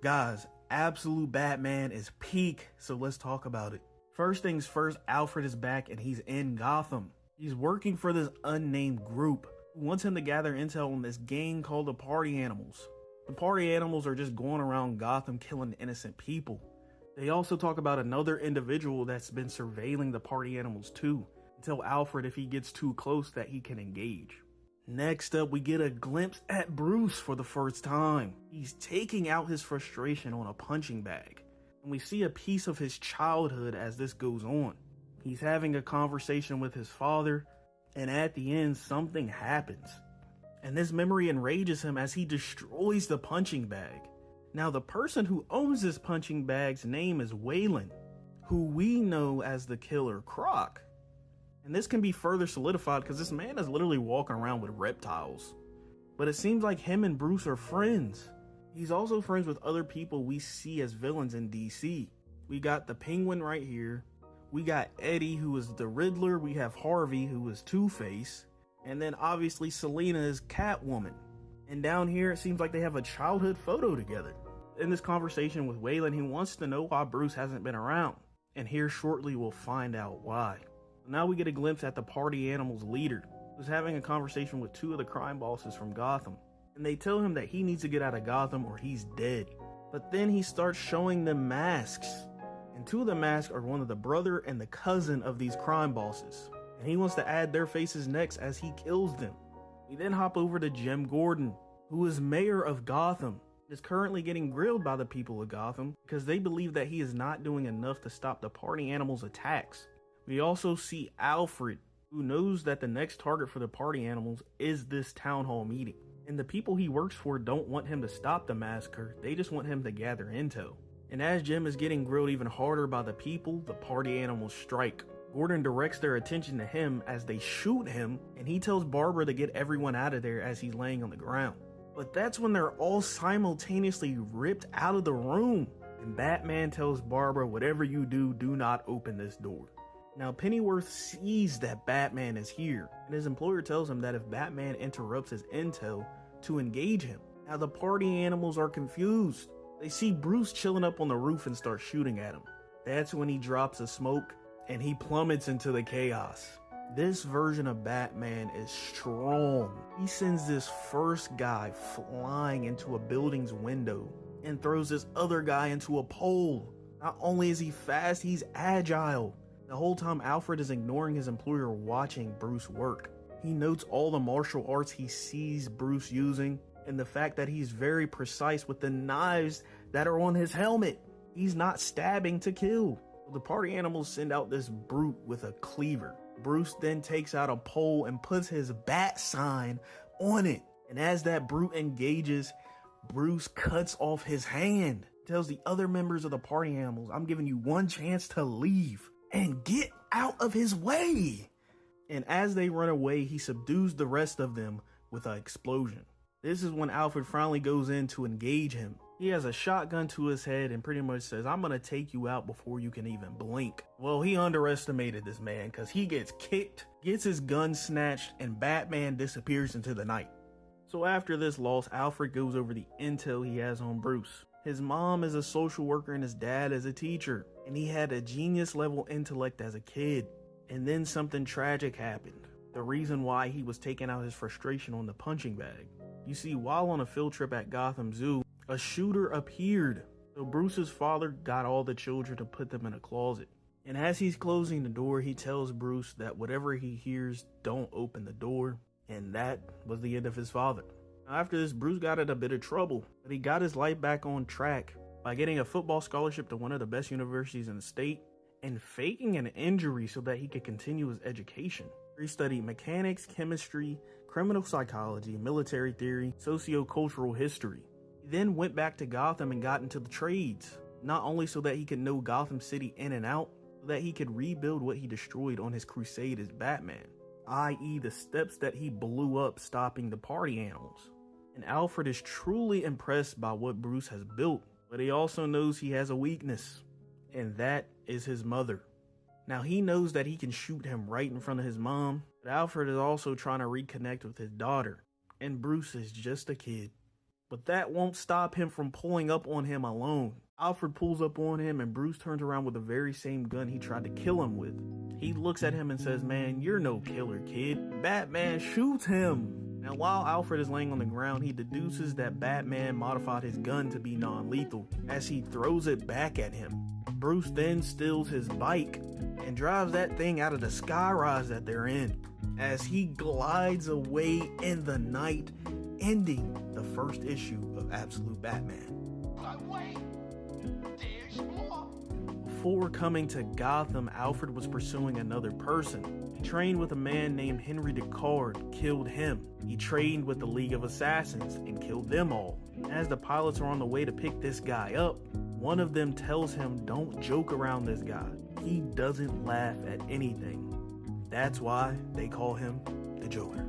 Guys, absolute Batman is peak, so let's talk about it. First things first, Alfred is back and he's in Gotham. He's working for this unnamed group who wants him to gather intel on this gang called the Party Animals. The Party Animals are just going around Gotham killing innocent people. They also talk about another individual that's been surveilling the Party Animals too, and tell Alfred if he gets too close that he can engage. Next up, we get a glimpse at Bruce for the first time. He's taking out his frustration on a punching bag, and we see a piece of his childhood as this goes on. He's having a conversation with his father, and at the end, something happens. And this memory enrages him as he destroys the punching bag. Now, the person who owns this punching bag's name is Waylon, who we know as the Killer Croc. And this can be further solidified because this man is literally walking around with reptiles. But it seems like him and Bruce are friends. He's also friends with other people we see as villains in DC. We got the Penguin right here. We got Eddie, who is the Riddler. We have Harvey, who is Two-Face. And then obviously Selina is Catwoman. And down here, it seems like they have a childhood photo together. In this conversation with Waylon, he wants to know why Bruce hasn't been around. And here shortly, we'll find out why. Now we get a glimpse at the Party Animals leader, who's having a conversation with two of the crime bosses from Gotham. And they tell him that he needs to get out of Gotham or he's dead. But then he starts showing them masks. And two of the masks are one of the brother and the cousin of these crime bosses. And he wants to add their faces next as he kills them. We then hop over to Jim Gordon, who is mayor of Gotham, and is currently getting grilled by the people of Gotham because they believe that he is not doing enough to stop the Party Animals' attacks. We also see Alfred, who knows that the next target for the Party Animals is this town hall meeting. And the people he works for don't want him to stop the massacre, they just want him to gather intel. And as Jim is getting grilled even harder by the people, the Party Animals strike. Gordon directs their attention to him as they shoot him, and he tells Barbara to get everyone out of there as he's laying on the ground. But that's when they're all simultaneously ripped out of the room, and Batman tells Barbara, whatever you do, do not open this door. Now, Pennyworth sees that Batman is here, and his employer tells him that if Batman interrupts his intel, to engage him. Now, the Party Animals are confused. They see Bruce chilling up on the roof and start shooting at him. That's when he drops a smoke, and he plummets into the chaos. This version of Batman is strong. He sends this first guy flying into a building's window, and throws this other guy into a pole. Not only is he fast, he's agile. The whole time Alfred is ignoring his employer watching Bruce work. He notes all the martial arts he sees Bruce using and the fact that he's very precise with the knives that are on his helmet. He's not stabbing to kill. The Party Animals send out this brute with a cleaver. Bruce then takes out a pole and puts his bat sign on it. And as that brute engages, Bruce cuts off his hand. Tells the other members of the Party Animals, I'm giving you one chance to leave and get out of his way. And as they run away, he subdues the rest of them with an explosion. This is when Alfred finally goes in to engage him. He has a shotgun to his head and pretty much says, I'm gonna take you out before you can even blink. Well, he underestimated this man because he gets kicked, gets his gun snatched, and Batman disappears into the night. So after this loss, Alfred goes over the intel he has on Bruce. His mom is a social worker and his dad is a teacher, and he had a genius level intellect as a kid. And then something tragic happened. The reason why he was taking out his frustration on the punching bag. You see, while on a field trip at Gotham Zoo, a shooter appeared. So Bruce's father got all the children to put them in a closet. And as he's closing the door, he tells Bruce that whatever he hears, don't open the door. And that was the end of his father. After this, Bruce got in a bit of trouble, but he got his life back on track by getting a football scholarship to one of the best universities in the state and faking an injury so that he could continue his education. He studied mechanics, chemistry, criminal psychology, military theory, socio-cultural history. He then went back to Gotham and got into the trades, not only so that he could know Gotham City in and out, but that he could rebuild what he destroyed on his crusade as Batman, i.e. the steps that he blew up stopping the Party Animals. And Alfred is truly impressed by what Bruce has built, but he also knows he has a weakness, and that is his mother. Now he knows that he can shoot him right in front of his mom, but Alfred is also trying to reconnect with his daughter, and Bruce is just a kid. But that won't stop him from pulling up on him alone. Alfred pulls up on him and Bruce turns around with the very same gun he tried to kill him with. He looks at him and says, "Man, you're no killer, kid." Batman shoots him. Now, while Alfred is laying on the ground, he deduces that Batman modified his gun to be non-lethal as he throws it back at him. Bruce then steals his bike and drives that thing out of the skyrise that they're in as he glides away in the night, ending the first issue of Absolute Batman. But wait, there's more. Before coming to Gotham, Alfred was pursuing another person. He trained with a man named Henry Deckard, killed him. He trained with the League of Assassins and killed them all. As the pilots are on the way to pick this guy up, one of them tells him, "Don't joke around this guy. He doesn't laugh at anything." That's why they call him the Joker.